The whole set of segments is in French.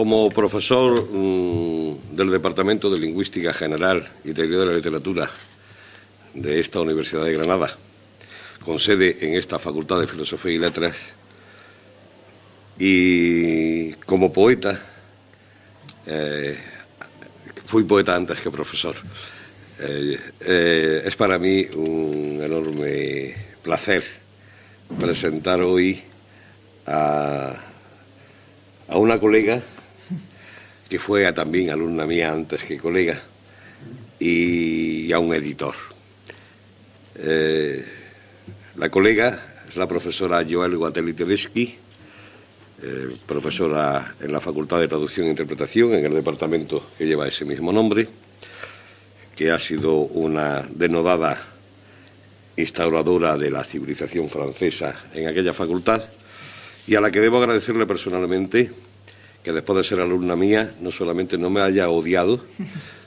Como profesor del Departamento de Lingüística General y Teoría de la Literatura de esta Universidad de Granada, con sede en esta Facultad de Filosofía y Letras, y como poeta, fui poeta antes que profesor. Es para mí un enorme placer presentar hoy a una colega que fue también alumna mía antes que colega, y a un editor. La colega es la profesora Joelle Guatelli-Tedeschi, profesora en la Facultad de Traducción e Interpretación, en el departamento que lleva ese mismo nombre, que ha sido una denodada instauradora de la civilización francesa en aquella facultad, y a la que debo agradecerle personalmente que después de ser alumna mía no solamente no me haya odiado,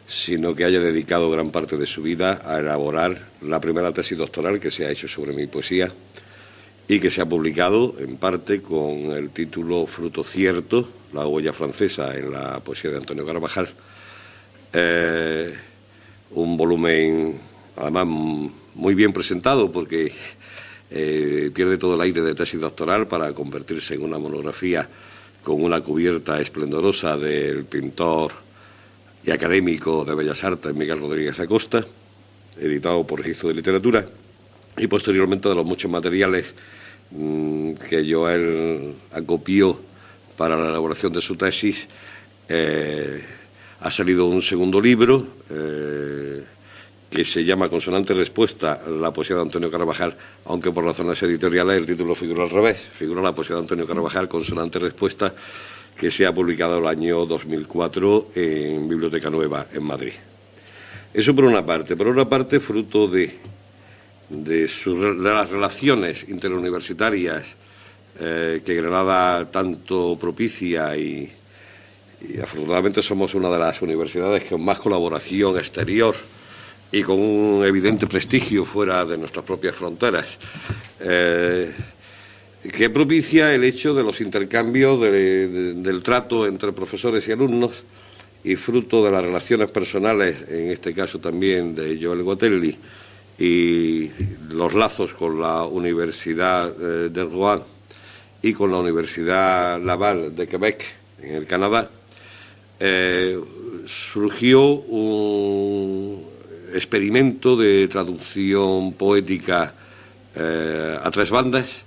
sino que haya dedicado gran parte de su vida a elaborar la primera tesis doctoral que se ha hecho sobre mi poesía y que se ha publicado en parte con el título Fruto cierto, la huella francesa en la poesía de Antonio Carvajal, un volumen además muy bien presentado porque pierde todo el aire de tesis doctoral para convertirse en una monografía con una cubierta esplendorosa del pintor y académico de Bellas Artes Miguel Rodríguez Acosta, editado por Registro de Literatura, y posteriormente de los muchos materiales que Joelle acopió para la elaboración de su tesis. Ha salido un segundo libro que se llama Consonante Respuesta, la poesía de Antonio Carvajal, aunque por razones editoriales el título figura al revés, figura la poesía de Antonio Carvajal, Consonante Respuesta, que se ha publicado el año 2004 en Biblioteca Nueva, en Madrid. Eso por una parte. Por otra parte, fruto de las relaciones interuniversitarias que Granada tanto propicia y afortunadamente somos una de las universidades con más colaboración exterior y con un evidente prestigio fuera de nuestras propias fronteras, que propicia el hecho de los intercambios del trato entre profesores y alumnos, y fruto de las relaciones personales, en este caso también de Joelle Guatelli, y los lazos con la Universidad de Rouen y con la Universidad Laval de Quebec, en el Canadá, surgió un experimento de traducción poética a tres bandas,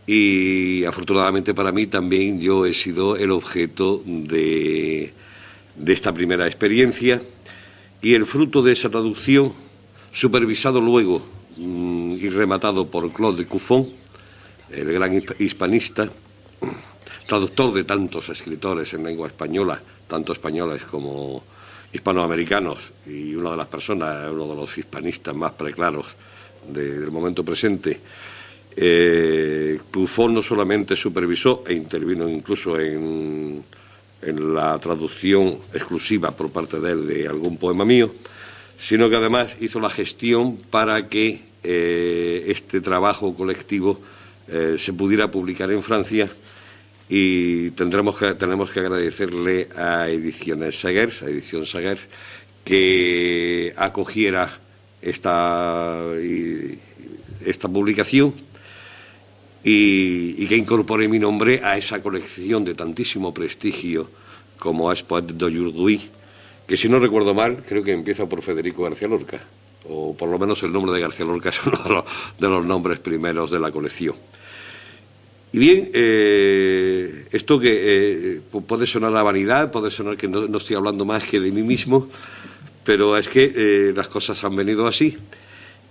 y afortunadamente para mí también yo he sido el objeto de esta primera experiencia, y el fruto de esa traducción, supervisado luego y rematado por Claude Cuffon, el gran hispanista, traductor de tantos escritores en lengua española, tanto españoles como hispanoamericanos, y una de las personas, uno de los hispanistas más preclaros del momento presente. Cuffon no solamente supervisó e intervino incluso en la traducción exclusiva por parte de él de algún poema mío, sino que además hizo la gestión para que este trabajo colectivo se pudiera publicar en Francia, y tenemos que agradecerle a Edición Segers, que acogiera esta publicación y que incorpore mi nombre a esa colección de tantísimo prestigio como es Poètes d'aujourd'hui, que si no recuerdo mal, creo que empieza por Federico García Lorca, o por lo menos el nombre de García Lorca es uno de los nombres primeros de la colección. Y bien, esto que puede sonar a vanidad, puede sonar que no estoy hablando más que de mí mismo, pero es que las cosas han venido así,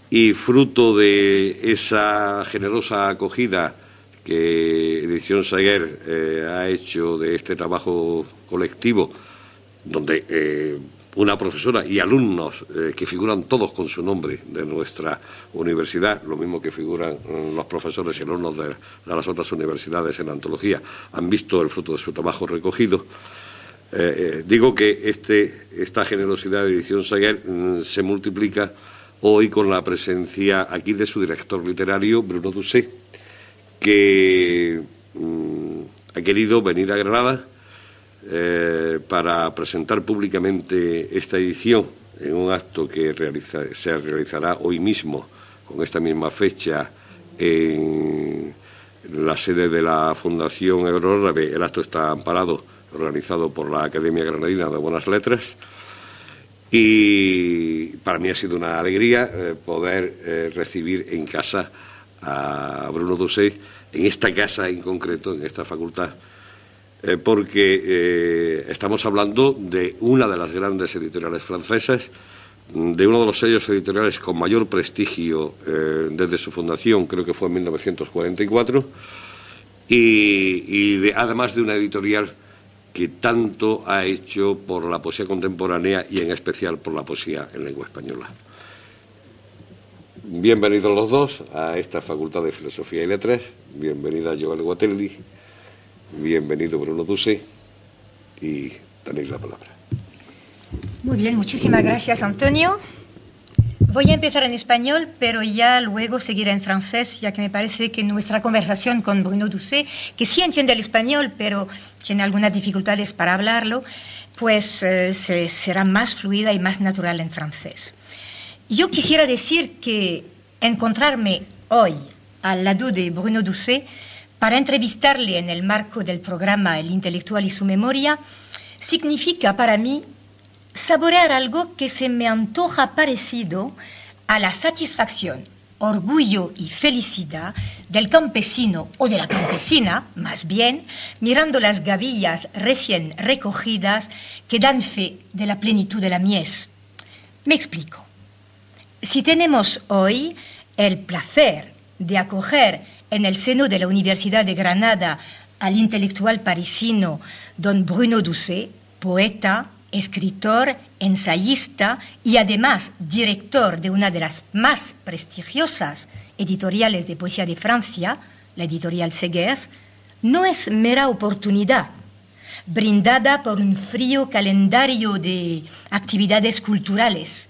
y fruto de esa generosa acogida que Edición Segers ha hecho de este trabajo colectivo, donde una profesora y alumnos que figuran todos con su nombre de nuestra universidad, lo mismo que figuran los profesores y alumnos de las otras universidades en la antología, han visto el fruto de su trabajo recogido. Digo que esta generosidad de Edición Segers se multiplica hoy con la presencia aquí de su director literario, Bruno Doucet, que ha querido venir a Granada para presentar públicamente esta edición en un acto que se realizará hoy mismo, con esta misma fecha, en la sede de la Fundación Euroárabe. El acto está amparado, organizado por la Academia Granadina de Buenas Letras, y para mí ha sido una alegría poder recibir en casa a Bruno Doucet, en esta casa en concreto, en esta facultad, porque estamos hablando de una de las grandes editoriales francesas, de uno de los sellos editoriales con mayor prestigio desde su fundación, creo que fue en 1944, y además de una editorial que tanto ha hecho por la poesía contemporánea y en especial por la poesía en lengua española. Bienvenidos los dos a esta Facultad de Filosofía y Letras. Bienvenida Joël Guatelli, bienvenido Bruno Doucet, y tenéis la palabra. Muy bien, muchísimas gracias, Antonio. Voy a empezar en español, pero ya luego seguiré en francés, ya que me parece que nuestra conversación con Bruno Doucet, que sí entiende el español, pero tiene algunas dificultades para hablarlo, pues será más fluida y más natural en francés. Yo quisiera decir que encontrarme hoy al lado de Bruno Doucet para entrevistarle en el marco del programa El Intelectual y su Memoria significa para mí saborear algo que se me antoja parecido a la satisfacción, orgullo y felicidad del campesino o de la campesina, más bien, mirando las gavillas recién recogidas que dan fe de la plenitud de la mies. Me explico. Si tenemos hoy el placer de acoger en el seno de la Universidad de Granada al intelectual parisino don Bruno Doucet, poeta, escritor, ensayista y además director de una de las más prestigiosas editoriales de poesía de Francia, la editorial Segers, no es mera oportunidad, brindada por un frío calendario de actividades culturales,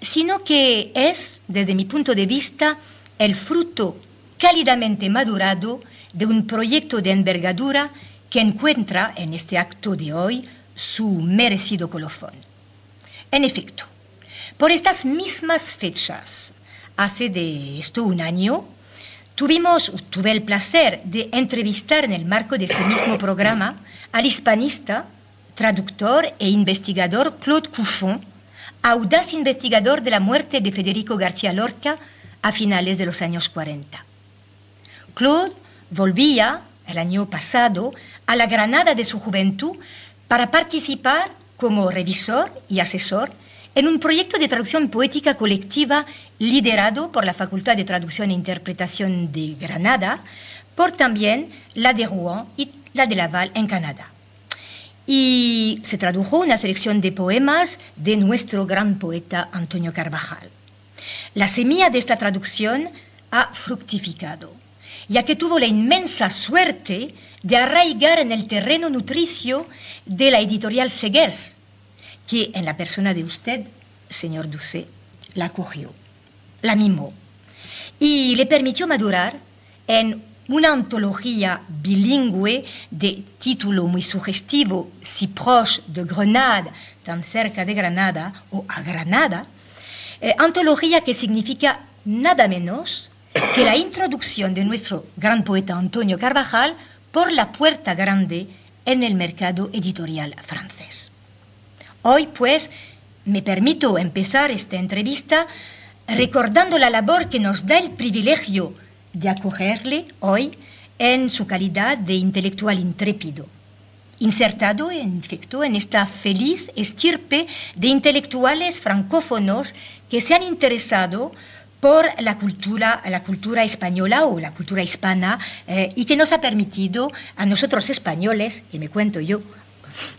sino que es, desde mi punto de vista, el fruto cálidamente madurado de un proyecto de envergadura que encuentra en este acto de hoy su merecido colofón. En efecto, por estas mismas fechas, hace de esto un año, tuve el placer de entrevistar en el marco de este mismo programa al hispanista, traductor e investigador Claude Cuffon, audaz investigador de la muerte de Federico García Lorca a finales de los años 40. Claude volvía el año pasado a la Granada de su juventud para participar como revisor y asesor en un proyecto de traducción poética colectiva liderado por la Facultad de Traducción e Interpretación de Granada, por también la de Rouen y la de Laval en Canadá. Y se tradujo una selección de poemas de nuestro gran poeta Antonio Carvajal. La semilla de esta traducción ha fructificado, ya que tuvo la inmensa suerte de arraigar en el terreno nutricio de la editorial Segers, que en la persona de usted, señor Doucet, la acogió, la mimó y le permitió madurar en una antología bilingüe de título muy sugestivo, Si proche de Grenade, tan cerca de Granada, o a Granada, antología que significa nada menos que la introducción de nuestro gran poeta Antonio Carvajal por la puerta grande en el mercado editorial francés. Hoy, pues, me permito empezar esta entrevista recordando la labor que nos da el privilegio de acogerle hoy en su calidad de intelectual intrépido, insertado, en efecto, en esta feliz estirpe de intelectuales francófonos que se han interesado por la cultura española o la cultura hispana y que nos ha permitido a nosotros españoles, y me cuento yo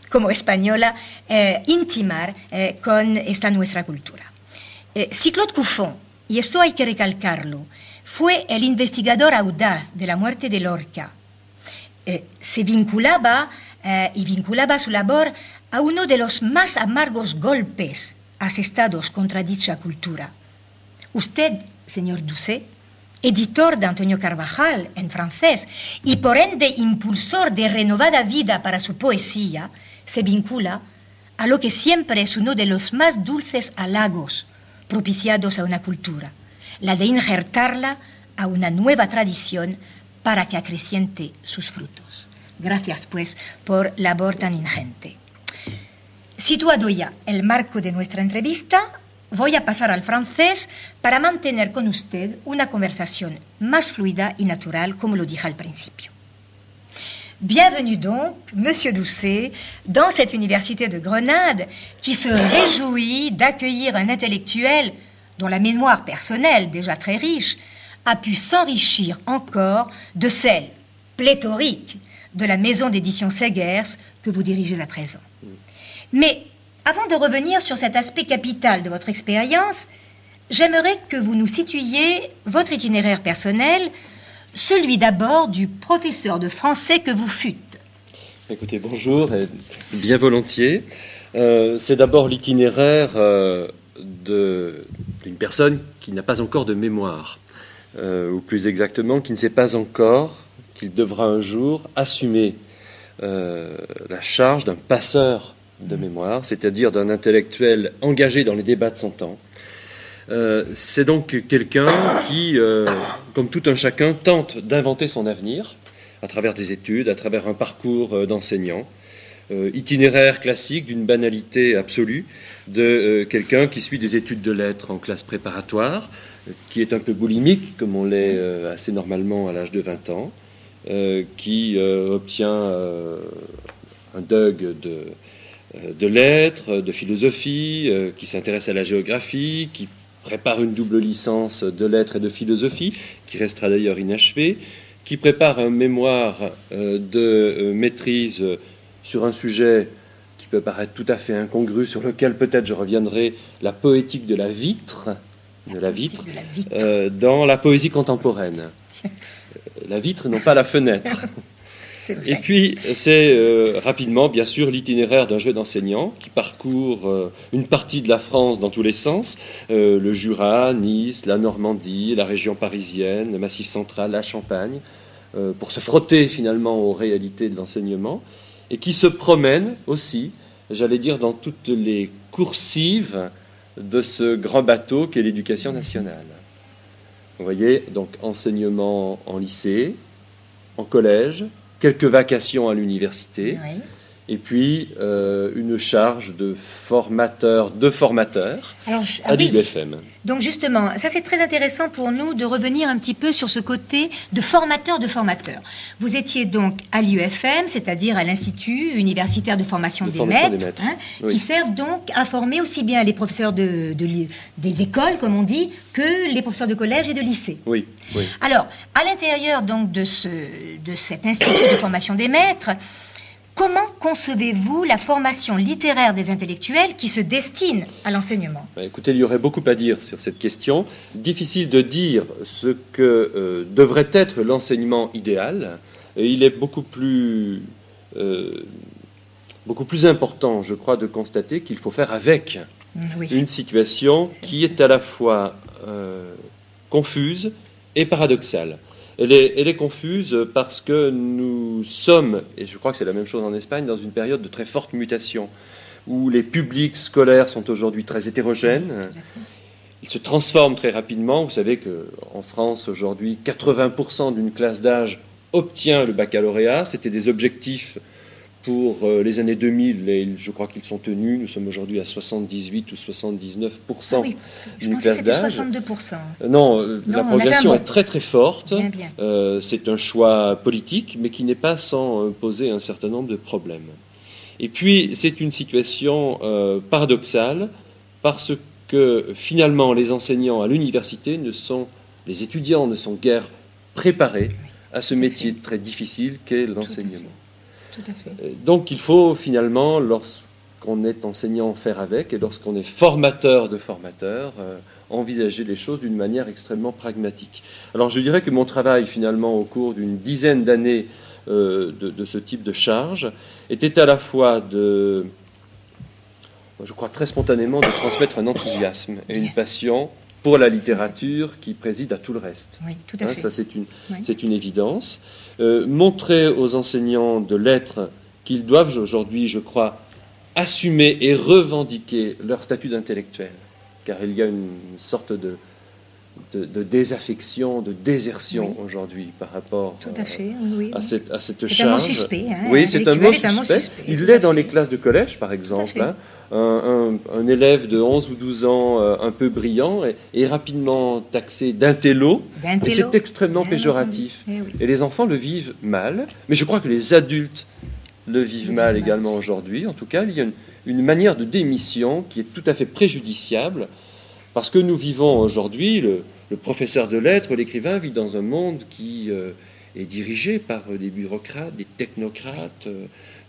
como española, intimar con esta nuestra cultura. Si Claude Cuffon, y esto hay que recalcarlo, fue el investigador audaz de la muerte de Lorca, se vinculaba y vinculaba su labor a uno de los más amargos golpes asestados contra dicha cultura. Usted, señor Doucet, editor de Antonio Carvajal en francés y por ende impulsor de renovada vida para su poesía, se vincula a lo que siempre es uno de los más dulces halagos propiciados a una cultura, la de injertarla a una nueva tradición para que acreciente sus frutos. Gracias, pues, por labor tan ingente. Situado ya el marco de nuestra entrevista, voy a pasar al francés para mantener con usted una conversación más fluida y natural, como lo dije al principio. Bienvenue donc, Monsieur Doucet, dans cette université de Grenade qui se réjouit d'accueillir un intellectuel dont la mémoire personnelle, déjà très riche, a pu s'enrichir encore de celle pléthorique de la maison d'édition Segers que vous dirigez à présent. Mais avant de revenir sur cet aspect capital de votre expérience, j'aimerais que vous nous situiez votre itinéraire personnel, celui d'abord du professeur de français que vous fûtes. Écoutez, bonjour, et bien volontiers. C'est d'abord l'itinéraire d'une personne qui n'a pas encore de mémoire, ou plus exactement, qui ne sait pas encore qu'il devra un jour assumer la charge d'un passeur de mémoire, c'est-à-dire d'un intellectuel engagé dans les débats de son temps. C'est donc quelqu'un qui, comme tout un chacun, tente d'inventer son avenir à travers des études, à travers un parcours d'enseignant, itinéraire classique d'une banalité absolue de quelqu'un qui suit des études de lettres en classe préparatoire, qui est un peu boulimique, comme on l'est assez normalement à l'âge de 20 ans, qui obtient un DUG de lettres, de philosophie, qui s'intéresse à la géographie, qui prépare une double licence de lettres et de philosophie, qui restera d'ailleurs inachevée, qui prépare un mémoire de maîtrise sur un sujet qui peut paraître tout à fait incongru, sur lequel peut-être je reviendrai, la poétique de la vitre, dans la poésie contemporaine. La vitre, non pas la fenêtre. Et puis, c'est rapidement, bien sûr, l'itinéraire d'un jeune enseignant qui parcourt une partie de la France dans tous les sens, le Jura, Nice, la Normandie, la région parisienne, le Massif central, la Champagne, pour se frotter finalement aux réalités de l'enseignement, et qui se promène aussi, j'allais dire, dans toutes les coursives de ce grand bateau qu'est l'éducation nationale. Vous voyez, donc enseignement en lycée, en collège, quelques vacations à l'université, oui. Et puis une charge de formateur à l'UFM. Donc justement, ça c'est très intéressant pour nous de revenir un petit peu sur ce côté de formateur. Vous étiez donc à l'UFM, c'est-à-dire à l'Institut universitaire de formation des maîtres, oui. Qui servent donc à former aussi bien les professeurs des écoles, comme on dit, que les professeurs de collège et de lycée. Oui, oui. Alors, à l'intérieur donc de cet Institut de formation des maîtres, comment concevez-vous la formation littéraire des intellectuels qui se destinent à l'enseignement ? Écoutez, il y aurait beaucoup à dire sur cette question. Difficile de dire ce que devrait être l'enseignement idéal. Et il est beaucoup plus important, je crois, de constater qu'il faut faire avec une situation qui est à la fois confuse et paradoxale. Elle est confuse parce que nous sommes, et je crois que c'est la même chose en Espagne, dans une période de très forte mutation, où les publics scolaires sont aujourd'hui très hétérogènes. Ils se transforment très rapidement. Vous savez qu'en France, aujourd'hui, 80% d'une classe d'âge obtient le baccalauréat. C'était des objectifs pour les années 2000, et je crois qu'ils sont tenus. Nous sommes aujourd'hui à 78 ou 79% d'une classe d'âge. 62%. Non, la progression est très très forte. Bien. C'est un choix politique, mais qui n'est pas sans poser un certain nombre de problèmes. Et puis, c'est une situation paradoxale, parce que finalement, les enseignants à l'université les étudiants ne sont guère préparés à ce métier très difficile qu'est l'enseignement. Donc il faut finalement, lorsqu'on est enseignant, faire avec, et lorsqu'on est formateur de formateurs, envisager les choses d'une manière extrêmement pragmatique. Alors je dirais que mon travail finalement au cours d'une dizaine d'années de ce type de charge était à la fois je crois très spontanément, de transmettre un enthousiasme et une passion pour la littérature qui préside à tout le reste. Oui, tout à fait. Ça, c'est une évidence. Montrer aux enseignants de lettres qu'ils doivent aujourd'hui, je crois, assumer et revendiquer leur statut d'intellectuel, car il y a une sorte de désaffection, de désertion aujourd'hui par rapport à cette charge. C'est un mot suspect. Oui, c'est un mot suspect. Il l'est dans les classes de collège, par exemple. Un élève de 11 ou 12 ans un peu brillant est rapidement taxé d'intello, et c'est extrêmement péjoratif. Et les enfants le vivent mal, mais je crois que les adultes le vivent mal également aujourd'hui. En tout cas, il y a une manière de démission qui est tout à fait préjudiciable, parce que nous vivons aujourd'hui, le professeur de lettres, l'écrivain vit dans un monde qui est dirigé par des bureaucrates, des technocrates,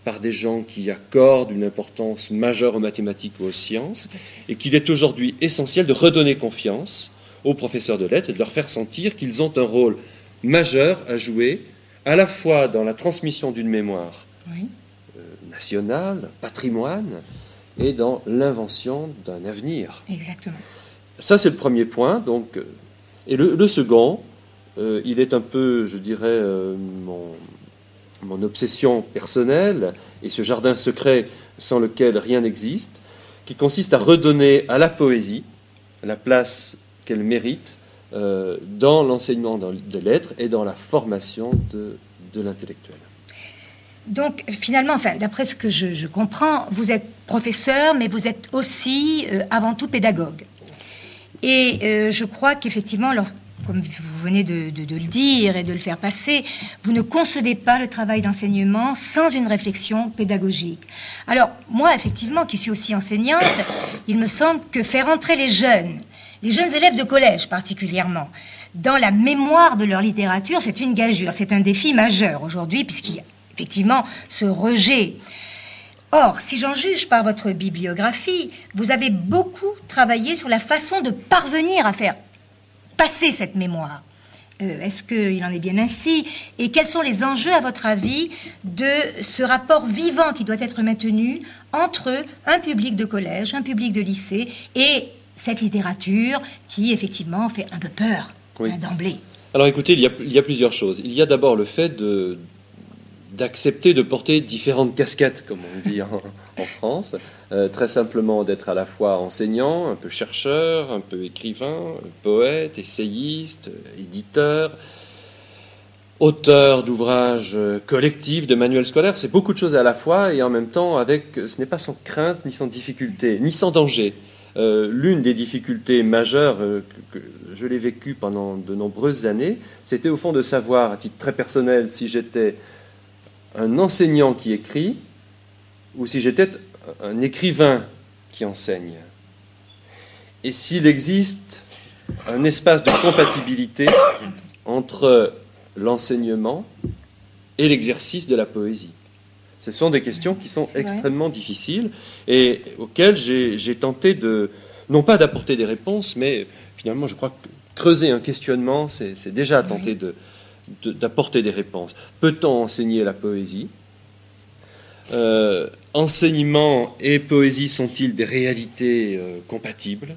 par des gens qui accordent une importance majeure aux mathématiques ou aux sciences, et qu'il est aujourd'hui essentiel de redonner confiance aux professeurs de lettres et de leur faire sentir qu'ils ont un rôle majeur à jouer, à la fois dans la transmission d'une mémoire nationale, patrimoine, et dans l'invention d'un avenir. Exactement. Ça, c'est le premier point. Donc, et le second, il est un peu, je dirais, mon obsession personnelle, et ce jardin secret sans lequel rien n'existe, qui consiste à redonner à la poésie la place qu'elle mérite dans l'enseignement des lettres et dans la formation de l'intellectuel. Donc, finalement, d'après ce que je comprends, vous êtes professeur, mais vous êtes aussi, avant tout, pédagogue. Et je crois qu'effectivement, comme vous venez de le dire et de le faire passer, vous ne concevez pas le travail d'enseignement sans une réflexion pédagogique. Alors, moi, effectivement, qui suis aussi enseignante, il me semble que faire entrer les jeunes élèves de collège particulièrement, dans la mémoire de leur littérature, c'est une gageure, c'est un défi majeur aujourd'hui, puisqu'il y a effectivement ce rejet. Or, si j'en juge par votre bibliographie, vous avez beaucoup travaillé sur la façon de parvenir à faire passer cette mémoire. Est-ce qu'il en est bien ainsi? Et quels sont les enjeux, à votre avis, de ce rapport vivant qui doit être maintenu entre un public de collège, un public de lycée et cette littérature qui, effectivement, fait un peu peur d'emblée? Alors écoutez, il y a plusieurs choses. Il y a d'abord le fait d'accepter de porter différentes casquettes, comme on dit en France, très simplement d'être à la fois enseignant, un peu chercheur, un peu écrivain, poète, essayiste, éditeur, auteur d'ouvrages collectifs, de manuels scolaires. C'est beaucoup de choses à la fois, et en même temps, ce n'est pas sans crainte, ni sans difficulté, ni sans danger. L'une des difficultés majeures que je l'ai vécue pendant de nombreuses années, c'était au fond de savoir, à titre très personnel, si j'étais un enseignant qui écrit ou si j'étais un écrivain qui enseigne. Et s'il existe un espace de compatibilité entre l'enseignement et l'exercice de la poésie. Ce sont des questions qui sont extrêmement difficiles et auxquelles j'ai tenté non pas d'apporter des réponses, mais finalement je crois que creuser un questionnement, c'est déjà tenter d'apporter des réponses. Peut-on enseigner la poésie? Enseignement et poésie sont-ils des réalités compatibles?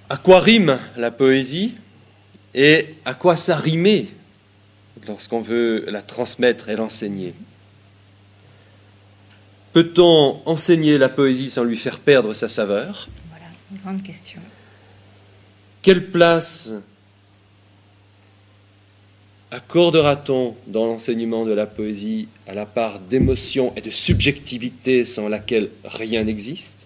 À quoi rime la poésie et à quoi ça rimait lorsqu'on veut la transmettre et l'enseigner? Peut-on enseigner la poésie sans lui faire perdre sa saveur? Voilà, une grande question. Quelle place accordera-t-on dans l'enseignement de la poésie à la part d'émotion et de subjectivité sans laquelle rien n'existe?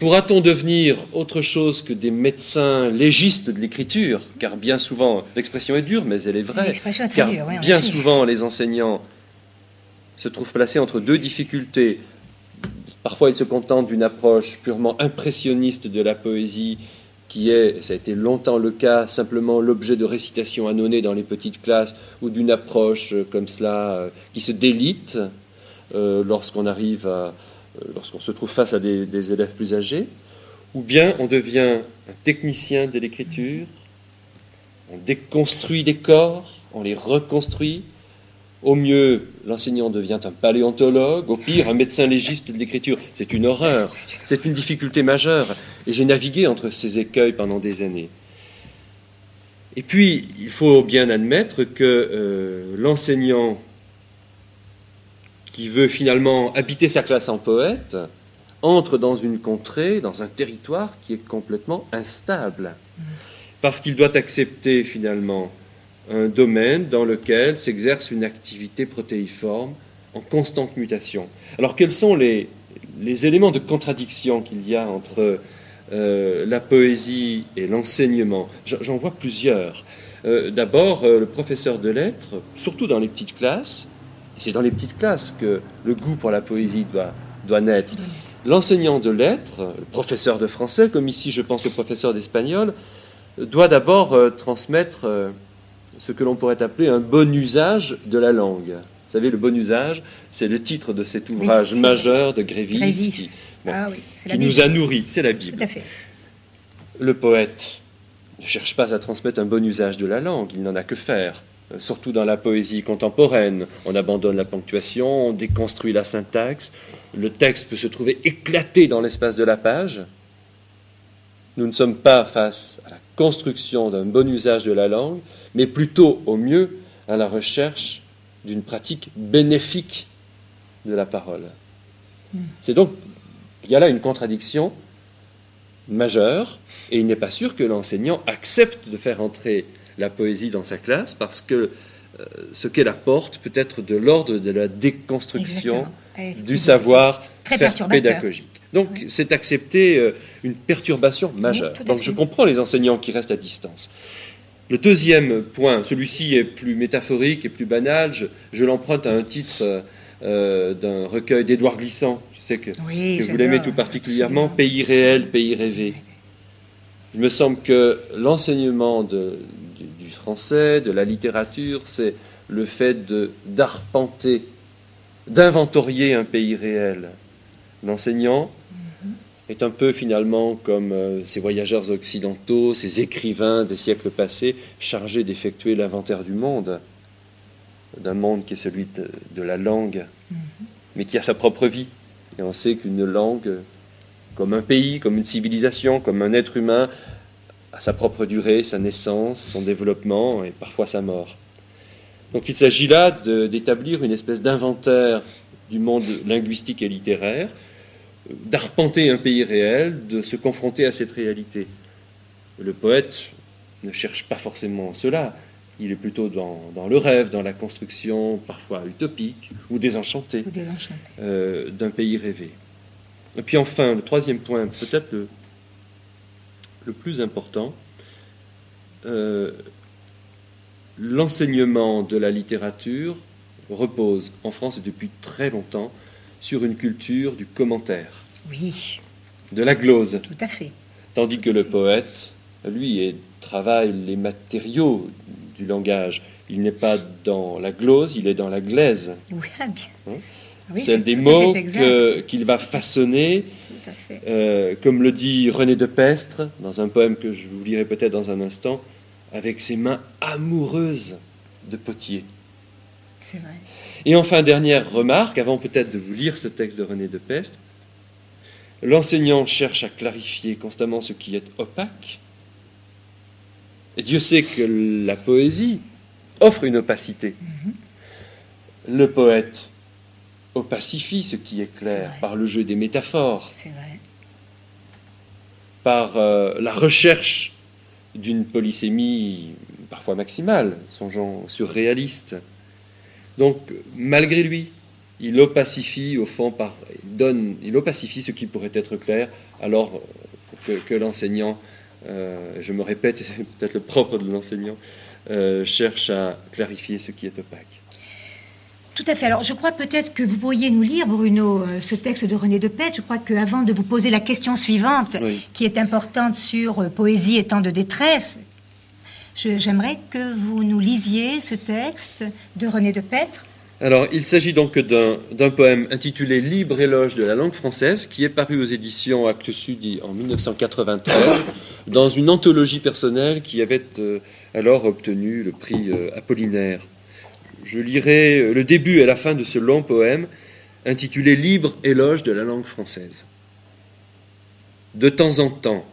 Pourra-t-on devenir autre chose que des médecins légistes de l'écriture? Car bien souvent, l'expression est dure, mais elle est vraie. L'expression est très dure, oui, bien souvent, les enseignants se trouvent placés entre deux difficultés. Parfois, ils se contentent d'une approche purement impressionniste de la poésie, qui est, ça a été longtemps le cas, simplement l'objet de récitations annonnées dans les petites classes, ou d'une approche comme cela qui se délite lorsqu'on se trouve face à des élèves plus âgés, ou bien on devient un technicien de l'écriture, on déconstruit des corps, on les reconstruit, Au mieux, l'enseignant devient un paléontologue, au pire, un médecin légiste de l'écriture. C'est une horreur, c'est une difficulté majeure. Et j'ai navigué entre ces écueils pendant des années. Et puis, il faut bien admettre que l'enseignant qui veut finalement habiter sa classe en poète entre dans une contrée, dans un territoire qui est complètement instable. Parce qu'il doit accepter finalement un domaine dans lequel s'exerce une activité protéiforme en constante mutation. Alors quels sont les éléments de contradiction qu'il y a entre la poésie et l'enseignement? J'en vois plusieurs. D'abord, le professeur de lettres, surtout dans les petites classes, et c'est dans les petites classes que le goût pour la poésie doit naître. L'enseignant de lettres, le professeur de français, comme ici je pense le professeur d'espagnol, doit d'abord transmettre ce que l'on pourrait appeler un bon usage de la langue. Vous savez, le bon usage, c'est le titre de cet ouvrage majeur de Grévis qui nous a nourris. C'est la Bible. Tout à fait. Le poète ne cherche pas à transmettre un bon usage de la langue, il n'en a que faire. Surtout dans la poésie contemporaine, on abandonne la ponctuation, on déconstruit la syntaxe, le texte peut se trouver éclaté dans l'espace de la page. Nous ne sommes pas face à la construction d'un bon usage de la langue, mais plutôt, au mieux, à la recherche d'une pratique bénéfique de la parole. C'est donc, il y a là une contradiction majeure, et il n'est pas sûr que l'enseignant accepte de faire entrer la poésie dans sa classe, parce que ce qu'elle apporte peut être de l'ordre de la déconstruction du savoir pédagogique. Donc, c'est accepter une perturbation majeure. Donc, je comprends les enseignants qui restent à distance. Le deuxième point, celui-ci est plus métaphorique et plus banal. Je l'emprunte à un titre d'un recueil d'Édouard Glissant. Je sais que vous l'aimez tout particulièrement. Absolument. Pays réel, pays rêvé. Il me semble que l'enseignement du français, de la littérature, c'est le fait d'arpenter, d'inventorier un pays réel. L'enseignant est un peu finalement comme ces voyageurs occidentaux, ces écrivains des siècles passés, chargés d'effectuer l'inventaire du monde, d'un monde qui est celui de la langue, mais qui a sa propre vie. Et on sait qu'une langue, comme un pays, comme une civilisation, comme un être humain, a sa propre durée, sa naissance, son développement et parfois sa mort. Donc il s'agit là d'établir une espèce d'inventaire du monde linguistique et littéraire, d'arpenter un pays réel, de se confronter à cette réalité. Le poète ne cherche pas forcément cela, il est plutôt dans le rêve, dans la construction parfois utopique ou désenchantée, d'un pays rêvé. Et puis enfin, le troisième point, peut-être le plus important, l'enseignement de la littérature repose en France et depuis très longtemps sur une culture du commentaire, de la glose. Tout à fait. Tandis que le poète, lui, travaille les matériaux du langage. Il n'est pas dans la glose, il est dans la glaise. Oui, bien. Celle des mots qu'il va façonner, comme le dit René de Pestre, dans un poème que je vous lirai peut-être dans un instant, avec ses mains amoureuses de potier. C'est vrai. Et enfin, dernière remarque, avant peut-être de vous lire ce texte de René de Pestre, l'enseignant cherche à clarifier constamment ce qui est opaque, et Dieu sait que la poésie offre une opacité. Le poète opacifie ce qui est clair par le jeu des métaphores, par la recherche d'une polysémie parfois maximale, songeons surréaliste. Donc, malgré lui, il opacifie au fond il opacifie ce qui pourrait être clair, alors que l'enseignant, je me répète, c'est peut-être le propre de l'enseignant, cherche à clarifier ce qui est opaque. Tout à fait. Alors, je crois peut-être que vous pourriez nous lire, Bruno, ce texte de René de Pestre. Je crois qu'avant de vous poser la question suivante, qui est importante sur poésie et temps de détresse, j'aimerais que vous nous lisiez ce texte de René de Pestre. Alors, il s'agit donc d'un poème intitulé « Libre éloge de la langue française » qui est paru aux éditions Actes Sud en 1993 dans une anthologie personnelle qui avait alors obtenu le prix Apollinaire. Je lirai le début et la fin de ce long poème intitulé « Libre éloge de la langue française ». De temps en temps,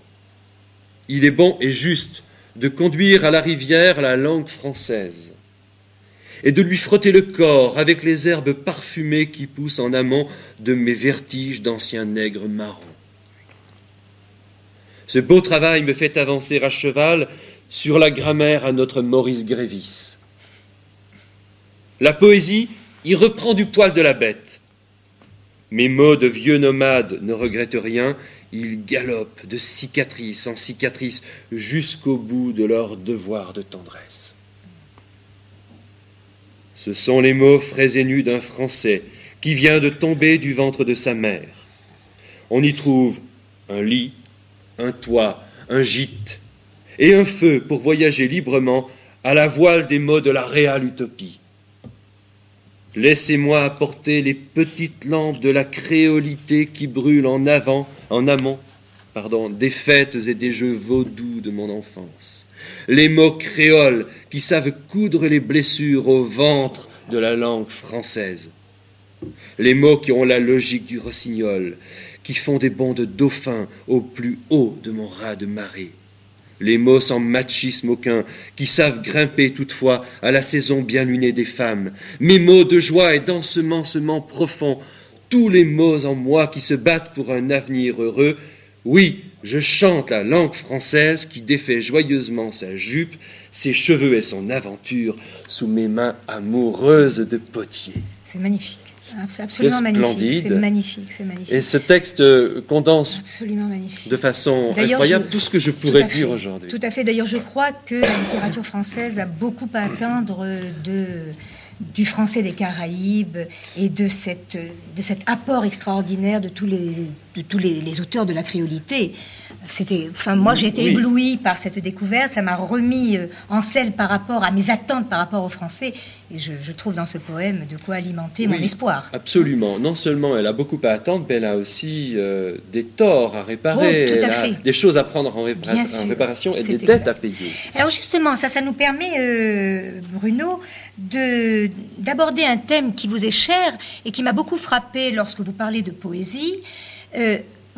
il est bon et juste de conduire à la rivière la langue française et de lui frotter le corps avec les herbes parfumées qui poussent en amont de mes vertiges d'anciens nègres marrons. Ce beau travail me fait avancer à cheval sur la grammaire à notre Maurice Grévis. La poésie y reprend du poil de la bête. Mes mots de vieux nomades ne regrettent rien, ils galopent de cicatrice en cicatrice jusqu'au bout de leur devoir de tendresse. Ce sont les mots frais et nus d'un Français qui vient de tomber du ventre de sa mère. On y trouve un lit, un toit, un gîte et un feu pour voyager librement à la voile des mots de la réelle utopie. Laissez-moi apporter les petites lampes de la créolité qui brûlent en amont, des fêtes et des jeux vaudous de mon enfance. Les mots créoles qui savent coudre les blessures au ventre de la langue française. Les mots qui ont la logique du rossignol, qui font des bonds de dauphin au plus haut de mon raz de marée. Les mots sans machisme aucun, qui savent grimper toutefois à la saison bien lunée des femmes. Mes mots de joie et d'ensemencement profond, tous les mots en moi qui se battent pour un avenir heureux. Oui, je chante la langue française qui défait joyeusement sa jupe, ses cheveux et son aventure sous mes mains amoureuses de potier. C'est magnifique. C'est absolument magnifique. C'est magnifique, c'est magnifique. Et ce texte condense de façon incroyable tout ce que je pourrais dire aujourd'hui. Tout à fait. D'ailleurs, je crois que la littérature française a beaucoup à attendre du français des Caraïbes et de cet apport extraordinaire de tous les auteurs de la créolité. Moi, j'ai été éblouie par cette découverte. Ça m'a remis en selle par rapport à mes attentes par rapport au français. Et je trouve dans ce poème de quoi alimenter mon espoir. Absolument. Non seulement elle a beaucoup à attendre, mais elle a aussi des torts à réparer, des choses à prendre en réparation et des dettes à payer. Alors justement, ça nous permet, Bruno, d'aborder un thème qui vous est cher et qui m'a beaucoup frappé lorsque vous parlez de poésie.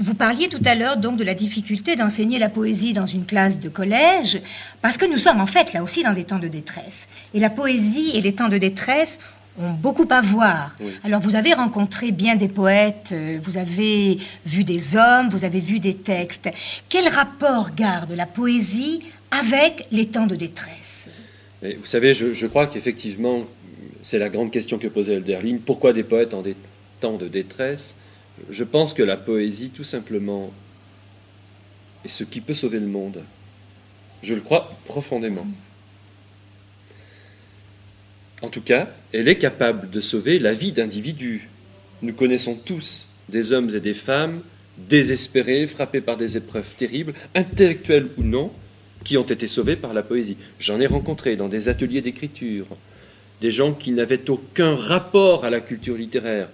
Vous parliez tout à l'heure donc de la difficulté d'enseigner la poésie dans une classe de collège, parce que nous sommes en fait là aussi dans des temps de détresse. Et la poésie et les temps de détresse ont beaucoup à voir. Oui. Alors vous avez rencontré bien des poètes, vous avez vu des hommes, vous avez vu des textes. Quel rapport garde la poésie avec les temps de détresse ? Et vous savez, je crois qu'effectivement, c'est la grande question que posait Hölderlin. Pourquoi des poètes en des temps de détresse ? Je pense que la poésie, tout simplement, est ce qui peut sauver le monde. Je le crois profondément. En tout cas, elle est capable de sauver la vie d'individus. Nous connaissons tous des hommes et des femmes désespérés, frappés par des épreuves terribles, intellectuelles ou non, qui ont été sauvés par la poésie. J'en ai rencontré dans des ateliers d'écriture, des gens qui n'avaient aucun rapport à la culture littéraire,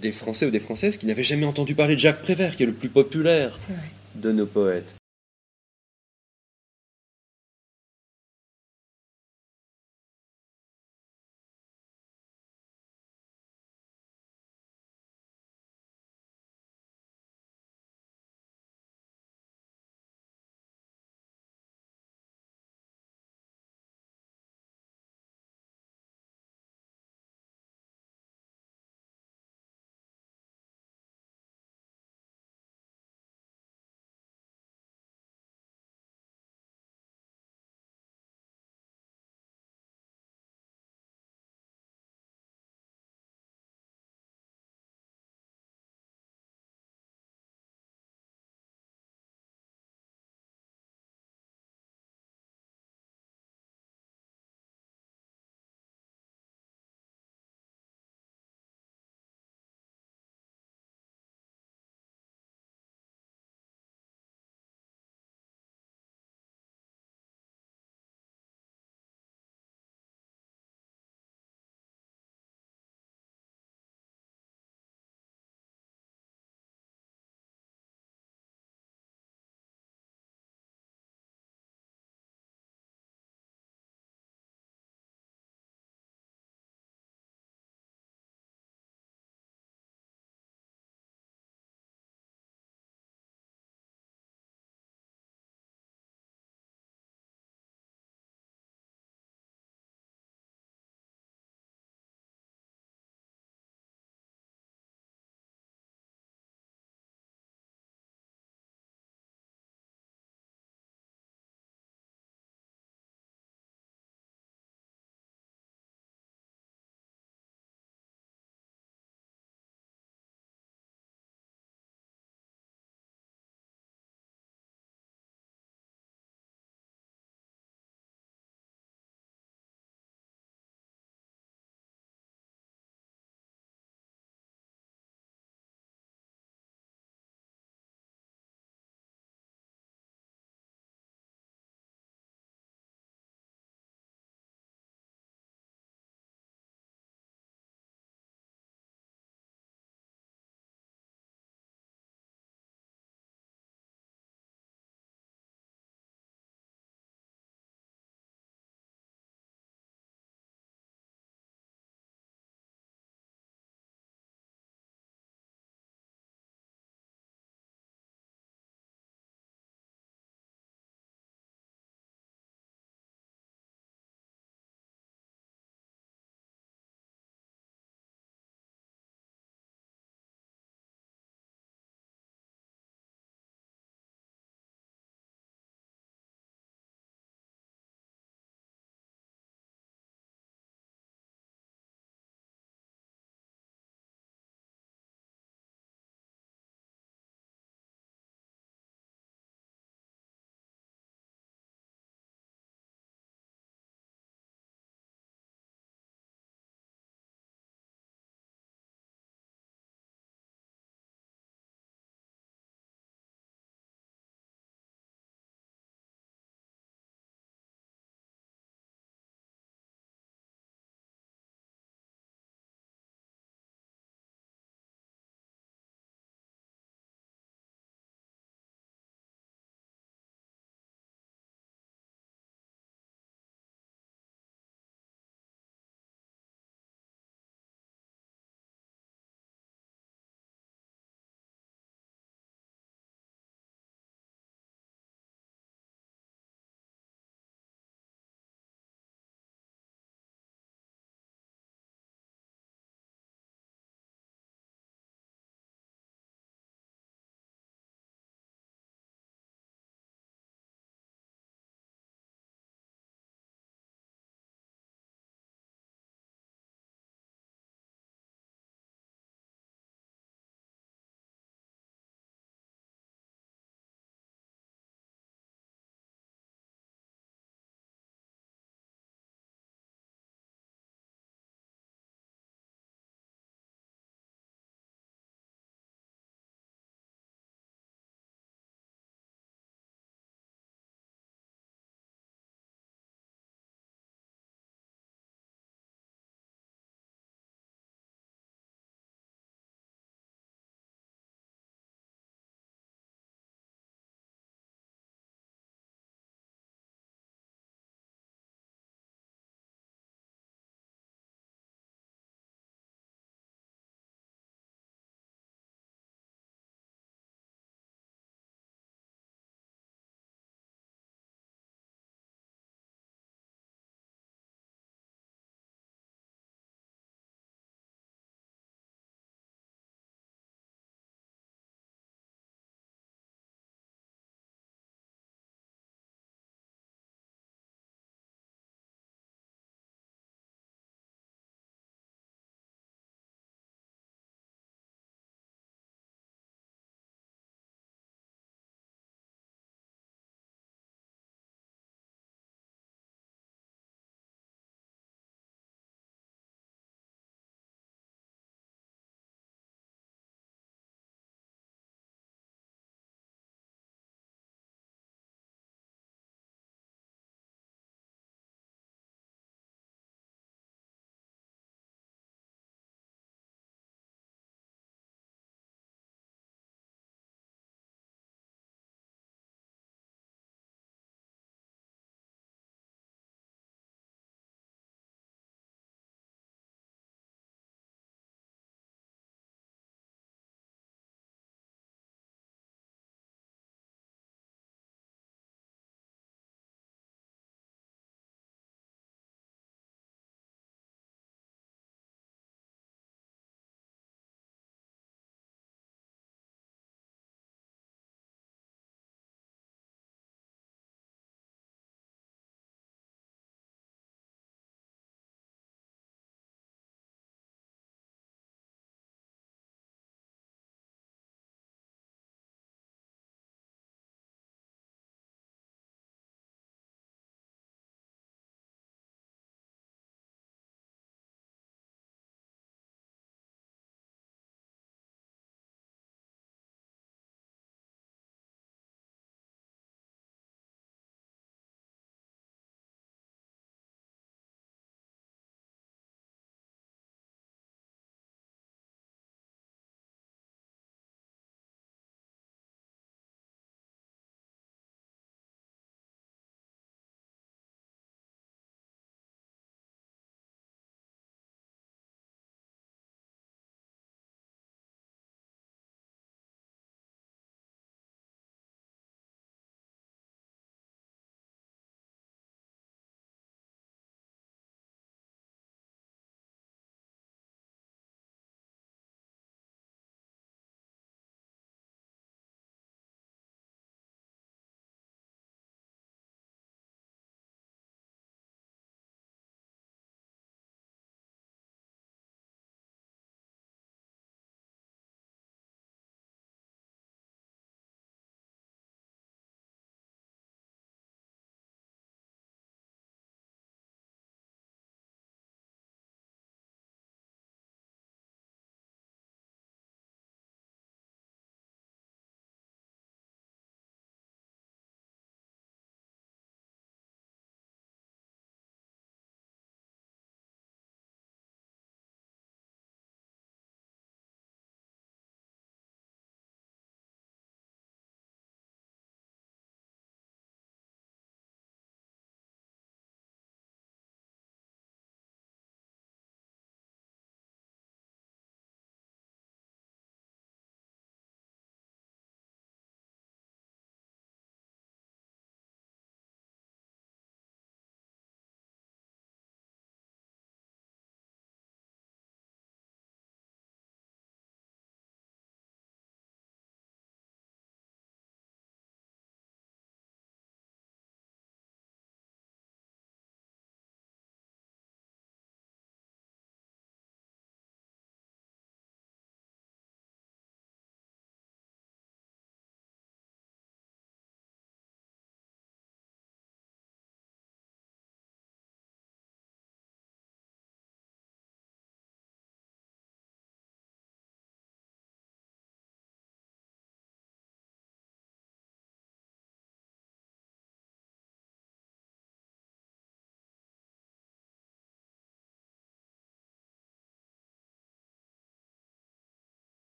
des Français ou des Françaises qui n'avaient jamais entendu parler de Jacques Prévert, qui est le plus populaire de nos poètes.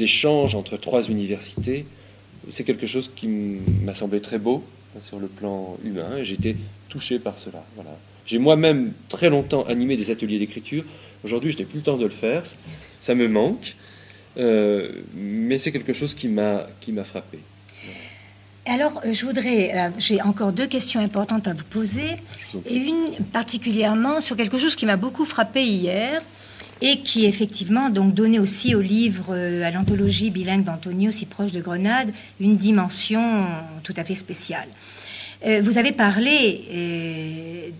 échanges entre 3 universités, c'est quelque chose qui m'a semblé très beau sur le plan humain, et j'ai été touché par cela. Voilà. J'ai moi-même très longtemps animé des ateliers d'écriture. Aujourd'hui, je n'ai plus le temps de le faire, ça me manque, mais c'est quelque chose qui m'a frappé. Alors, j'ai encore 2 questions importantes à vous poser, et une particulièrement sur quelque chose qui m'a beaucoup frappé hier, et qui effectivement donc donnait aussi au livre, à l'anthologie bilingue d'Antonio, Si proche de Grenade, une dimension tout à fait spéciale. Vous avez parlé,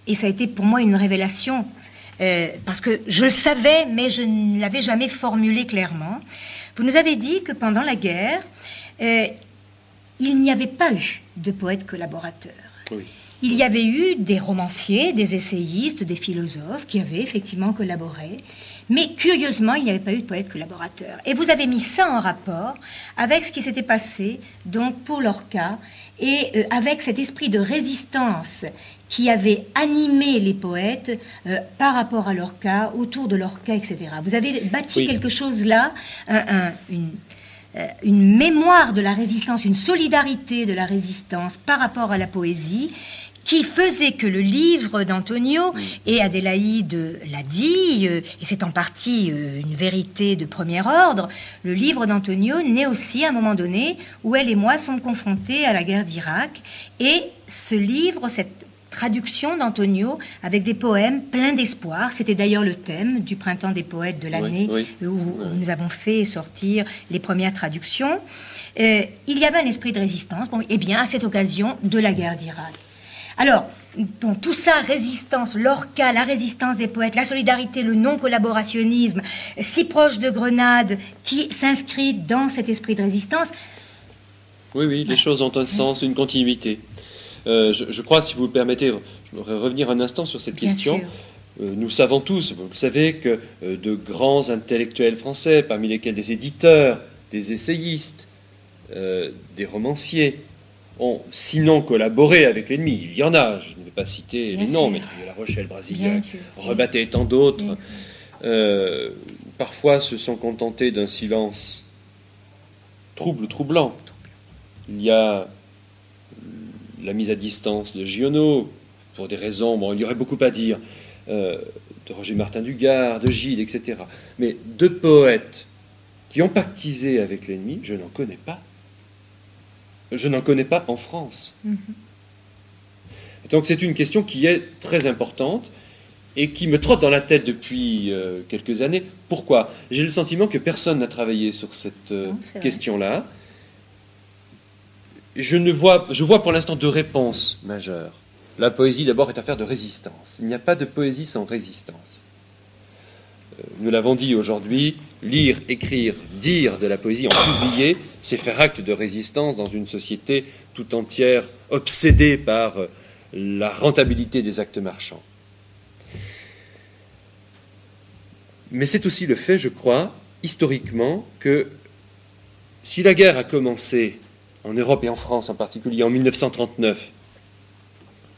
et ça a été pour moi une révélation, parce que je le savais, mais je ne l'avais jamais formulé clairement. Vous nous avez dit que pendant la guerre, il n'y avait pas eu de poètes collaborateurs. Oui. Il y avait eu des romanciers, des essayistes, des philosophes qui avaient effectivement collaboré, mais curieusement, il n'y avait pas eu de poète collaborateur. Et vous avez mis ça en rapport avec ce qui s'était passé donc pour Lorca et avec cet esprit de résistance qui avait animé les poètes par rapport à Lorca, autour de Lorca, etc. Vous avez bâti quelque chose là, une mémoire de la résistance, une solidarité de la résistance par rapport à la poésie, qui faisait que le livre d'Antonio, et Adélaïde l'a dit, et c'est en partie une vérité de premier ordre, le livre d'Antonio naît aussi à un moment donné où elle et moi sommes confrontés à la guerre d'Irak, et ce livre, cette traduction d'Antonio avec des poèmes pleins d'espoir, c'était d'ailleurs le thème du Printemps des poètes de l'année où nous avons fait sortir les premières traductions, il y avait un esprit de résistance, et bien à cette occasion de la guerre d'Irak. Alors, donc, tout ça, résistance, Lorca, la résistance des poètes, la solidarité, le non-collaborationnisme, Si proche de Grenade, qui s'inscrit dans cet esprit de résistance. Oui, les choses ont un sens, une continuité. Je crois, si vous me permettez, je voudrais revenir un instant sur cette question. Nous savons tous, vous le savez, que de grands intellectuels français, parmi lesquels des éditeurs, des essayistes, des romanciers, ont sinon collaboré avec l'ennemi. Il y en a, je ne vais pas citer les noms, mais La Rochelle, Brésilien, Rebatté et tant d'autres. Parfois se sont contentés d'un silence troublant. Il y a la mise à distance de Giono, pour des raisons, il y aurait beaucoup à dire, de Roger Martin Dugard, de Gide, etc. Mais de poètes qui ont pactisé avec l'ennemi, je n'en connais pas. Je n'en connais pas en France. Donc c'est une question qui est très importante et qui me trotte dans la tête depuis quelques années. Pourquoi ? J'ai le sentiment que personne n'a travaillé sur cette question-là. Je vois pour l'instant 2 réponses majeures. La poésie, d'abord, est affaire de résistance. Il n'y a pas de poésie sans résistance. Nous l'avons dit aujourd'hui, lire, écrire, dire de la poésie, en publier, c'est faire acte de résistance dans une société tout entière obsédée par la rentabilité des actes marchands. Mais c'est aussi le fait, je crois, historiquement, que si la guerre a commencé en Europe et en France en particulier en 1939,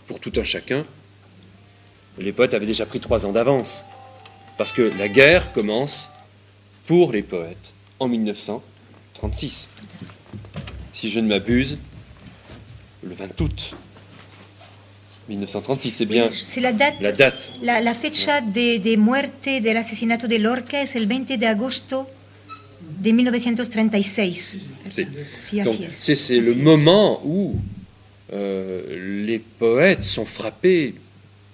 pour tout un chacun, les poètes avaient déjà pris 3 ans d'avance. Parce que la guerre commence pour les poètes en 1936. Si je ne m'abuse, le 20 août 1936, c'est bien c'est la date. La fecha de muerte del asesinato de Lorca es el 20 de agosto de 1936. C'est le moment où les poètes sont frappés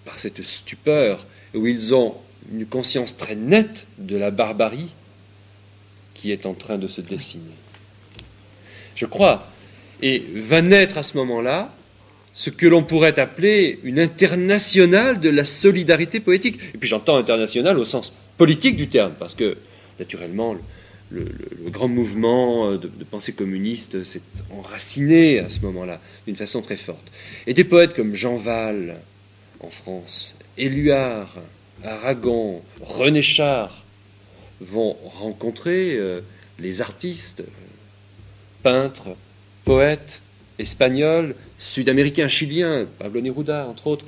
par cette stupeur, où ils ont une conscience très nette de la barbarie qui est en train de se dessiner. Je crois. Et va naître à ce moment-là ce que l'on pourrait appeler une internationale de la solidarité poétique. Et puis j'entends internationale au sens politique du terme, parce que, naturellement, le grand mouvement de pensée communiste s'est enraciné à ce moment-là, d'une façon très forte. Et des poètes comme Jean Val, en France, Éluard, Aragon, René Char vont rencontrer les artistes, peintres, poètes, espagnols, sud-américains, chiliens, Pablo Neruda, entre autres.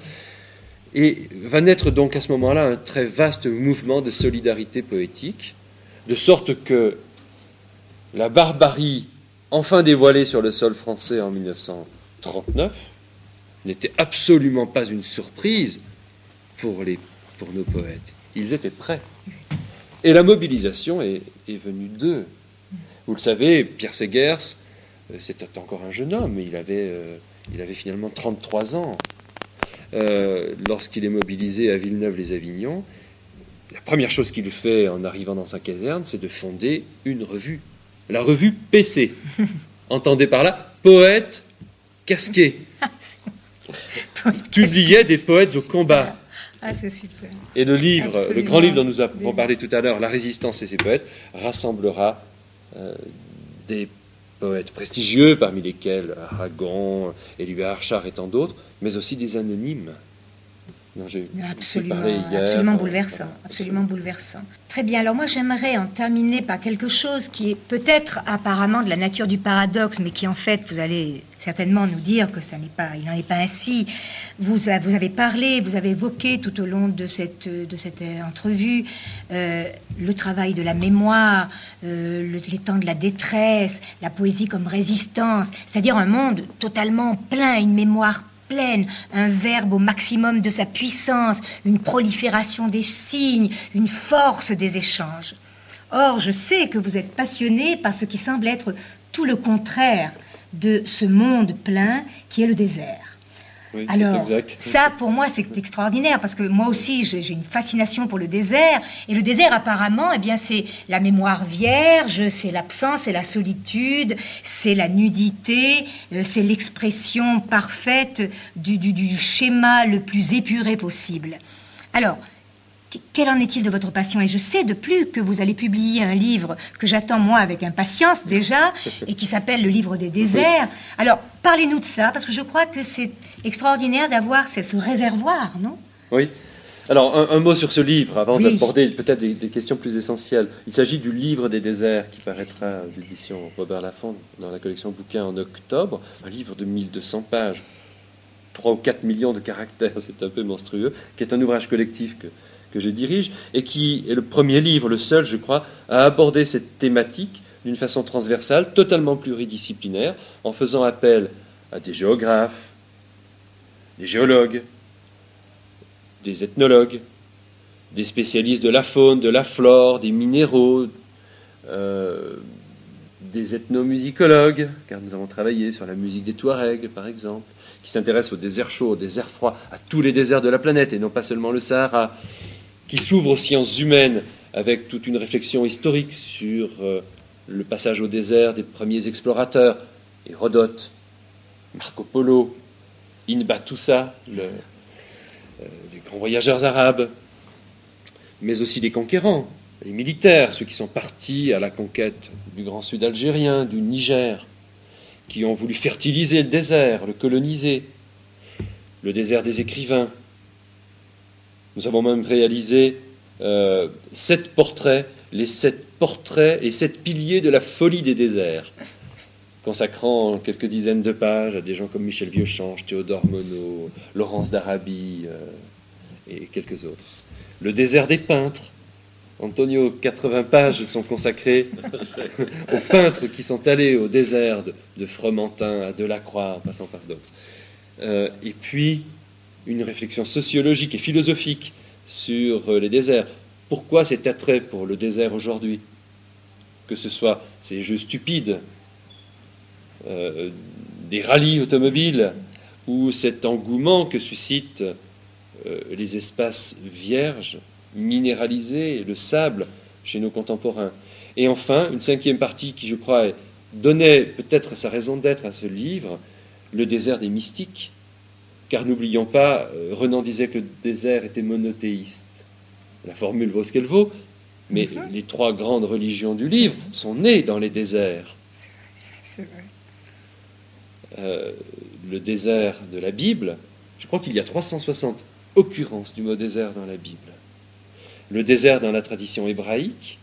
Et va naître donc à ce moment-là un très vaste mouvement de solidarité poétique, de sorte que la barbarie enfin dévoilée sur le sol français en 1939 n'était absolument pas une surprise pour nos poètes. Ils étaient prêts. Et la mobilisation est venue d'eux. Vous le savez, Pierre Segers, c'était encore un jeune homme, il avait finalement 33 ans. Lorsqu'il est mobilisé à Villeneuve-les-Avignon, la première chose qu'il fait en arrivant dans sa caserne, c'est de fonder une revue. La revue PC. Entendez par là, poète casqué. Publiait des poètes au combat. Ah, c'est super. Et le livre, Absolument. le grand livre dont nous avons parlé tout à l'heure, La Résistance et ses poètes, rassemblera des poètes prestigieux, parmi lesquels Aragon, Éluard Achard et tant d'autres, mais aussi des anonymes. Absolument bouleversant, absolument bouleversant. Très bien, alors moi j'aimerais en terminer par quelque chose qui est peut-être apparemment de la nature du paradoxe, mais qui en fait, vous allez certainement nous dire que il n'en est pas ainsi. Vous avez parlé, vous avez évoqué tout au long de cette entrevue le travail de la mémoire, les temps de la détresse, la poésie comme résistance, c'est-à-dire un monde totalement plein, une mémoire pleine, un verbe au maximum de sa puissance, une prolifération des signes, une force des échanges. Or, je sais que vous êtes passionné par ce qui semble être tout le contraire de ce monde plein qui est le désert. Oui, alors, exact. ça, pour moi, c'est extraordinaire, parce que moi aussi, j'ai une fascination pour le désert, et le désert, apparemment, eh bien, c'est la mémoire vierge, c'est l'absence, c'est la solitude, c'est la nudité, c'est l'expression parfaite du schéma le plus épuré possible. Alors, quel en est-il de votre passion? Et je sais de plus que vous allez publier un livre que j'attends moi avec impatience déjà, et qui s'appelle Le Livre des déserts. Alors, parlez-nous de ça, parce que je crois que c'est extraordinaire d'avoir ce réservoir, non? Oui. Alors, un mot sur ce livre, avant Oui. d'aborder peut-être des questions plus essentielles. Il s'agit du Livre des déserts qui paraîtra aux éditions Robert Laffont dans la collection bouquins en octobre. Un livre de 1200 pages, 3 ou 4 millions de caractères, c'est un peu monstrueux, qui est un ouvrage collectif que je dirige, et qui est le premier livre, le seul, je crois, à aborder cette thématique d'une façon transversale, totalement pluridisciplinaire, en faisant appel à des géographes, des géologues, des ethnologues, des spécialistes de la faune, de la flore, des minéraux, des ethnomusicologues, car nous avons travaillé sur la musique des Touaregs, par exemple, qui s'intéressent aux déserts chauds, aux déserts froids, à tous les déserts de la planète, et non pas seulement le Sahara, qui s'ouvre aux sciences humaines avec toute une réflexion historique sur le passage au désert des premiers explorateurs, Hérodote, Marco Polo, Ibn Battuta, les grands voyageurs arabes, mais aussi les conquérants, les militaires, ceux qui sont partis à la conquête du Grand Sud algérien, du Niger, qui ont voulu fertiliser le désert, le coloniser, le désert des écrivains. Nous avons même réalisé 7 portraits, les 7 portraits et 7 piliers de la folie des déserts, consacrant quelques dizaines de pages à des gens comme Michel Vieuxchange, Théodore Monod, Laurence d'Arabie et quelques autres. Le désert des peintres. Antonio, 80 pages sont consacrées aux peintres qui sont allés au désert de Fromentin à Delacroix, en passant par d'autres. Et puis, une réflexion sociologique et philosophique sur les déserts. Pourquoi cet attrait pour le désert aujourd'hui? Que ce soit ces jeux stupides, des rallyes automobiles, ou cet engouement que suscitent les espaces vierges, minéralisés, le sable chez nos contemporains. Et enfin, une 5e partie qui, je crois, donnait peut-être sa raison d'être à ce livre, le désert des mystiques. Car n'oublions pas, Renan disait que le désert était monothéiste. La formule vaut ce qu'elle vaut, mais les 3 grandes religions du livre sont nées dans les déserts. C'est vrai. Le désert de la Bible, je crois qu'il y a 360 occurrences du mot désert dans la Bible. Le désert dans la tradition hébraïque,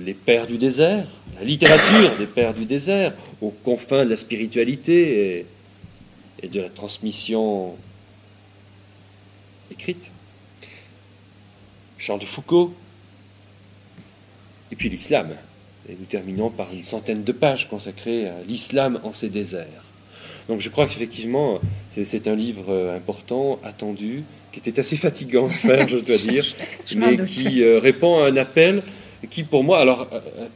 les pères du désert, la littérature des pères du désert, aux confins de la spiritualité et de la transmission écrite. Charles de Foucault, et puis l'islam. Et nous terminons par une centaine de pages consacrées à l'islam en ces déserts. Donc je crois qu'effectivement, c'est un livre important, attendu, qui était assez fatigant à faire, je dois dire, mais qui répond à un appel qui, pour moi, alors,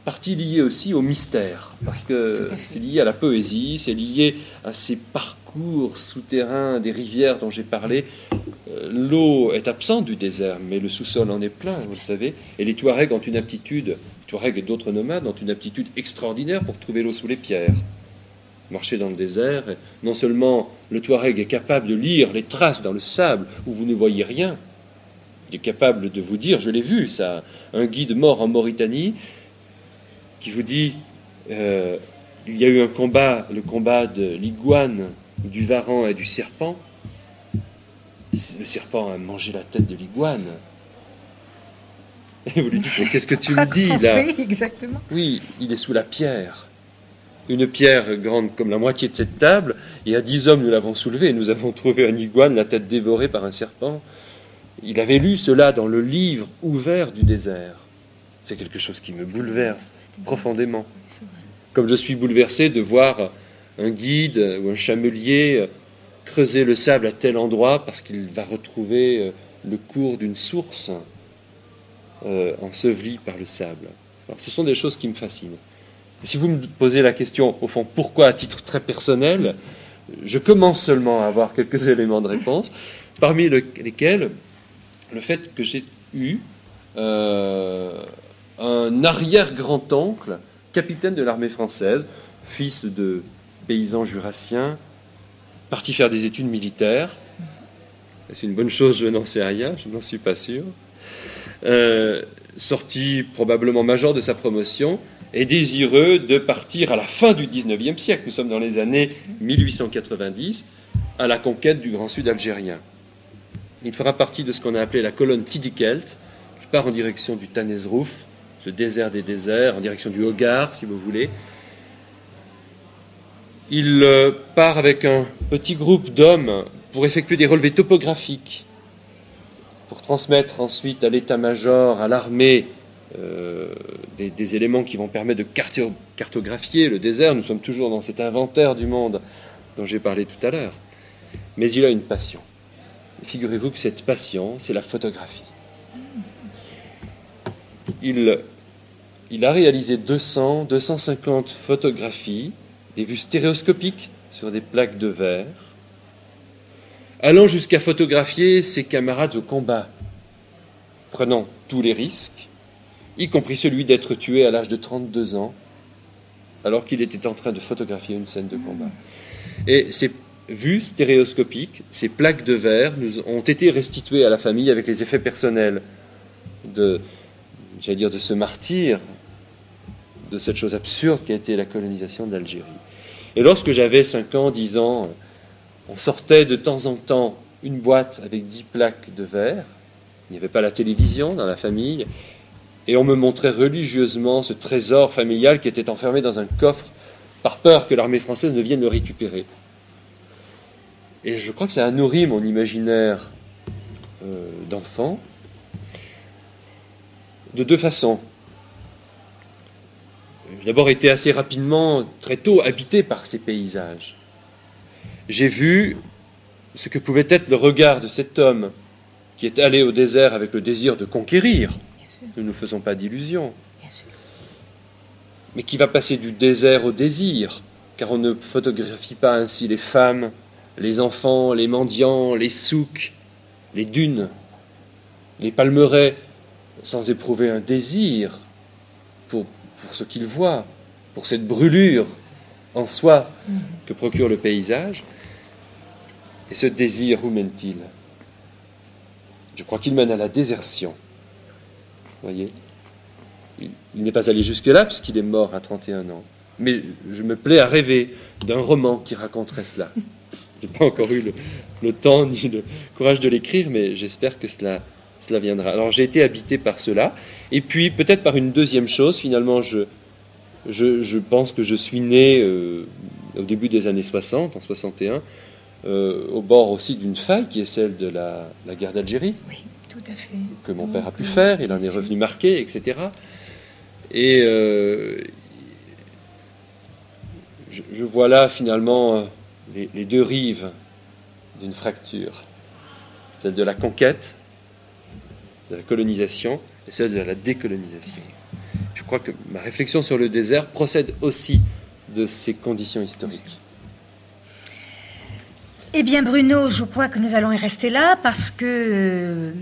partie liée aussi au mystère, parce que c'est lié à la poésie, c'est lié à ces parcours souterrains des rivières dont j'ai parlé. L'eau est absente du désert, mais le sous-sol en est plein, vous le savez, et les Touaregs ont une aptitude, Touaregs et d'autres nomades ont une aptitude extraordinaire pour trouver l'eau sous les pierres. Marcher dans le désert, non seulement le Touareg est capable de lire les traces dans le sable où vous ne voyez rien, il est capable de vous dire, je l'ai vu, ça, un guide mort en Mauritanie, qui vous dit, il y a eu un combat, le combat de l'iguane, du varan et du serpent. Le serpent a mangé la tête de l'iguane. Et vous lui dites, mais qu'est-ce que tu me dis là? Oui, exactement. Oui, il est sous la pierre. Une pierre grande comme la moitié de cette table, et à 10 hommes nous l'avons soulevée, et nous avons trouvé un iguane, la tête dévorée par un serpent. Il avait lu cela dans le livre ouvert du désert. C'est quelque chose qui me bouleverse profondément. Comme je suis bouleversé de voir un guide ou un chamelier creuser le sable à tel endroit parce qu'il va retrouver le cours d'une source ensevelie par le sable. Alors, ce sont des choses qui me fascinent. Et si vous me posez la question, au fond, pourquoi à titre très personnel, je commence seulement à avoir quelques éléments de réponse, parmi lesquels le fait que j'ai eu un arrière-grand-oncle, capitaine de l'armée française, fils de paysans jurassiens, parti faire des études militaires. C'est une bonne chose, je n'en sais rien, je n'en suis pas sûr. Sorti probablement major de sa promotion, et désireux de partir à la fin du XIXe siècle, nous sommes dans les années 1890, à la conquête du Grand Sud algérien. Il fera partie de ce qu'on a appelé la colonne Tidikelt, qui part en direction du Tanezrouf, ce désert des déserts, en direction du Hogar, si vous voulez. Il part avec un petit groupe d'hommes pour effectuer des relevés topographiques, pour transmettre ensuite à l'état-major, à l'armée, des éléments qui vont permettre de cartographier le désert. Nous sommes toujours dans cet inventaire du monde dont j'ai parlé tout à l'heure. Mais il a une passion. Figurez-vous que cette passion, c'est la photographie. Il a réalisé 250 photographies, des vues stéréoscopiques sur des plaques de verre, allant jusqu'à photographier ses camarades au combat, prenant tous les risques, y compris celui d'être tué à l'âge de 32 ans, alors qu'il était en train de photographier une scène de combat. Et ces vues stéréoscopiques, ces plaques de verre, ont été restituées à la famille avec les effets personnels de ce martyr, de cette chose absurde qui a été la colonisation d'Algérie. Et lorsque j'avais 5 ans, 10 ans, on sortait de temps en temps une boîte avec 10 plaques de verre. Il n'y avait pas la télévision dans la famille. Et on me montrait religieusement ce trésor familial qui était enfermé dans un coffre par peur que l'armée française ne vienne le récupérer. Et je crois que ça a nourri mon imaginaire d'enfant de 2 façons. J'ai d'abord été assez rapidement, très tôt, habité par ces paysages. J'ai vu ce que pouvait être le regard de cet homme qui est allé au désert avec le désir de conquérir. Nous ne nous faisons pas d'illusions. Mais qui va passer du désert au désir, car on ne photographie pas ainsi les femmes, les enfants, les mendiants, les souks, les dunes, les palmeraies, sans éprouver un désir pour ce qu'ils voient, pour cette brûlure en soi que procure le paysage. Et ce désir, où mène-t-il? Je crois qu'il mène à la désertion. Voyez, il n'est pas allé jusque-là puisqu'il est mort à 31 ans. Mais je me plais à rêver d'un roman qui raconterait cela. Je n'ai pas encore eu le temps ni le courage de l'écrire, mais j'espère que cela viendra. Alors j'ai été habité par cela, et puis peut-être par une deuxième chose. Finalement, je pense que je suis né au début des années 60, en 61, au bord aussi d'une faille qui est celle de la guerre d'Algérie. Oui. Tout à fait. Que mon père a pu faire, il en est revenu marqué, etc. Et je vois là finalement les deux rives d'une fracture, celle de la conquête, de la colonisation, et celle de la décolonisation. Je crois que ma réflexion sur le désert procède aussi de ces conditions historiques. Eh bien Bruno, je crois que nous allons y rester là parce que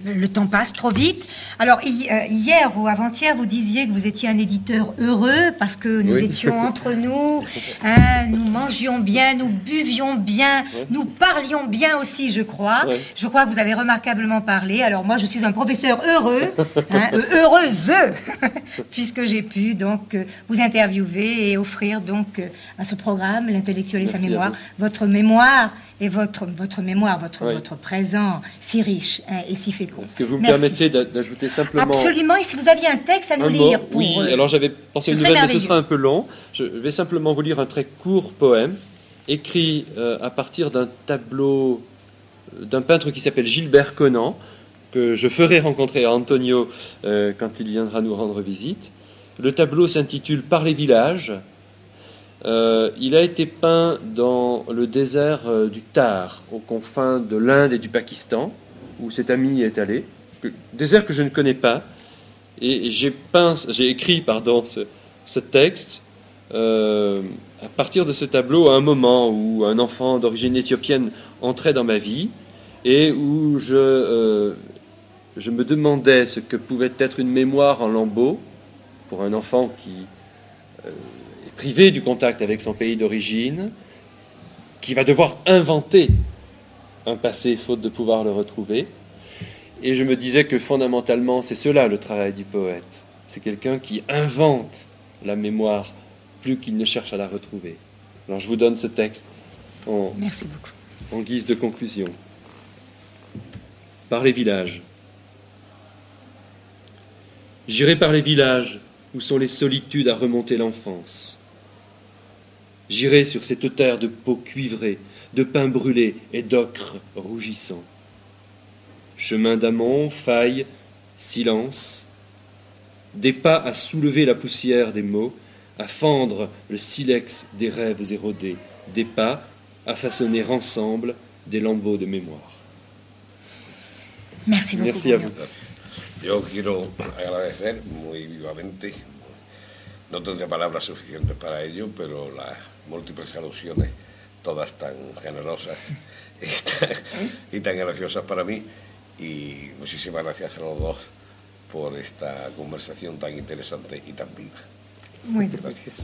le temps passe trop vite. Alors hier ou avant-hier, vous disiez que vous étiez un éditeur heureux parce que nous étions entre nous, hein, nous mangions bien, nous buvions bien, nous parlions bien aussi, je crois. Je crois que vous avez remarquablement parlé. Alors moi, je suis un professeur heureux, hein, heureuse, puisque j'ai pu donc vous interviewer et offrir donc à ce programme, l'intellectuel et sa mémoire, votre mémoire et votre mémoire, votre présent si riche, hein, et si fécond. Est-ce que vous me permettez d'ajouter simplement... Absolument, et si vous aviez un texte à nous lire pour... Oui, alors j'avais pensé une nouvelle, mais ce sera un peu long. Je vais simplement vous lire un très court poème, écrit à partir d'un tableau d'un peintre qui s'appelle Gilbert Conan, que je ferai rencontrer à Antonio quand il viendra nous rendre visite. Le tableau s'intitule « Par les villages ». Il a été peint dans le désert du Thar, aux confins de l'Inde et du Pakistan, où cet ami est allé, désert que je ne connais pas, et j'ai écrit ce texte à partir de ce tableau à un moment où un enfant d'origine éthiopienne entrait dans ma vie et où je me demandais ce que pouvait être une mémoire en lambeaux pour un enfant qui est privé du contact avec son pays d'origine, qui va devoir inventer un passé faute de pouvoir le retrouver. Et je me disais que fondamentalement, c'est cela le travail du poète. C'est quelqu'un qui invente la mémoire plus qu'il ne cherche à la retrouver. Alors je vous donne ce texte Merci beaucoup. En guise de conclusion. Par les villages. J'irai par les villages où sont les solitudes à remonter l'enfance. J'irai sur cette terre de peau cuivrée, de pain brûlé et d'ocre rougissant. Chemin d'amont, faille, silence, des pas à soulever la poussière des mots, à fendre le silex des rêves érodés, des pas à façonner ensemble des lambeaux de mémoire. Merci beaucoup. Merci à vous. Yo quiero agradecer muy vivamente, no tendré palabras suficientes para ello, pero las múltiples alusiones, todas tan generosas y tan graciosas para mí, y muchísimas gracias a los dos por esta conversación tan interesante y tan viva. Muy bien. Gracias.